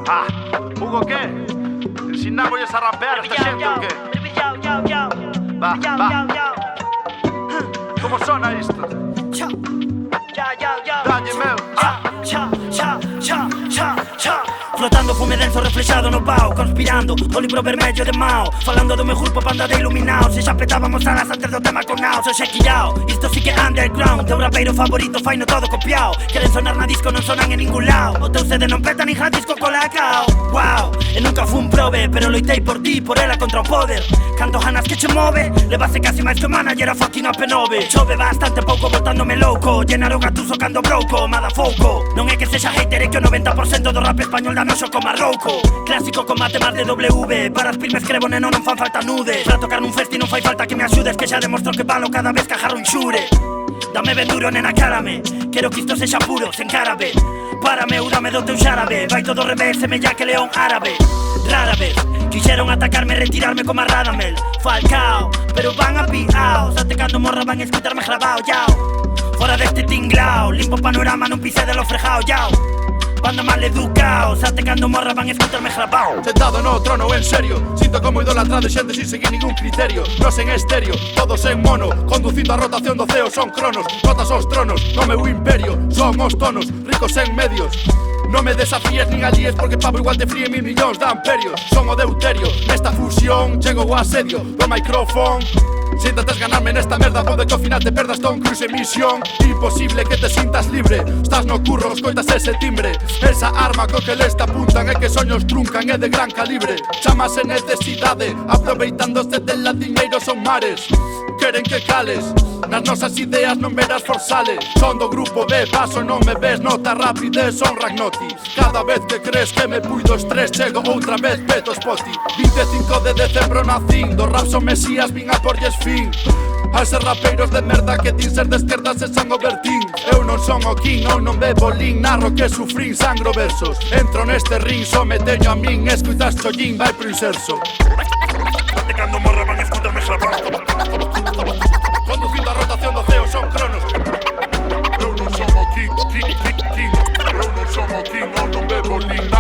Ah, Hugo, ¿qué? Ensinámosles a rapear a esta xente ou qué? Va. Como sona isto? Dalle, meu. Flotando fume denso reflexado no pau, conspirando o libro vermello de Mao, falando do meu grupo panda de iluminados. E xa petábamos alas antes do tema con Naos. Oxe quillao, isto sí que é underground. Teu rapeiro favorito faino todo copiao. Queren sonar na disco, non sonan en ningún lado. O teu CD non peta nin gratis con colacao. Wow, e nunca fun probe, pero loitei por ti, por ela contra o poder. Canto ganas que che move, levase casi máis que manager a fucking AP9. Chove bastante pouco botándome louco, llenaron gatuso cando broco, madafouco. Non é que sexa hater, é que o 90% do rap español da noxo como arrouco. Clásico con mate más de W, para as firmes escrevo neno non fan falta nudes. Para tocar nun festi non fai falta que me axudes, que xa demostro que valo cada vez que agarro un xure. Dame ben duro, nena, cárame, quero que isto sexa puro, sen cárabe. Párame ou dame do teu xárabe, vai todo ao revés, semella que león árabe. Rara vez quixeron atacarme, retirarme como a Radamel Falcao, pero van a piaos. Até cando morra van a escutarme grabao, yao. Fora deste tinglao, limpo panorama, non pise de lo frejao, yao. Banda mal educaos, até cando morra van a escutarme grabao. Sentado no trono en serio, sinto como idolatrado xente sin seguir ningún criterio. Nos en estéreo, todos en mono, conducindo a rotación do ceo son cronos. Rotas os tronos, no meu imperio, son os tonos, ricos en medios. Non me desafíes nin alíes porque pavo igual te fríe 1000 millóns de amperios. Son o deuterio, nesta fusión chego o asedio do micrófono. Se intentas ganarme nesta merda, pode que ao final te perdas Tom Cruise en misión. Imposible que te sintas libre, estás no curro, escoitas ese timbre. Esa arma co que les te apuntan é que soños truncan, é de gran calibre. Chámase necesidade, aproveitándose dela diñeiro son mares. Queren que cales, nas nosas ideas non verás forzales. Son do grupo B, paso non me ves, nota rapidez, son Ragnoti. Cada vez que crees que me puido estrés, chego outra vez, peto spoti. 25 de decembro nacín, do rap son mesías, vin a porlles fin. A eses rapeiros de merda que din ser de esquerda se san o Bertín. Eu non son o king, non bebo lin, narro que sufrín, sangro versos. Entro neste ring, só me teño a min, escuitas chollín, vai pro inserso. Até cando morra van a escutarme xabán. Conducindo a rotación do ceo son cronos. Eu non son o king. Eu non son o king, non bebo lin.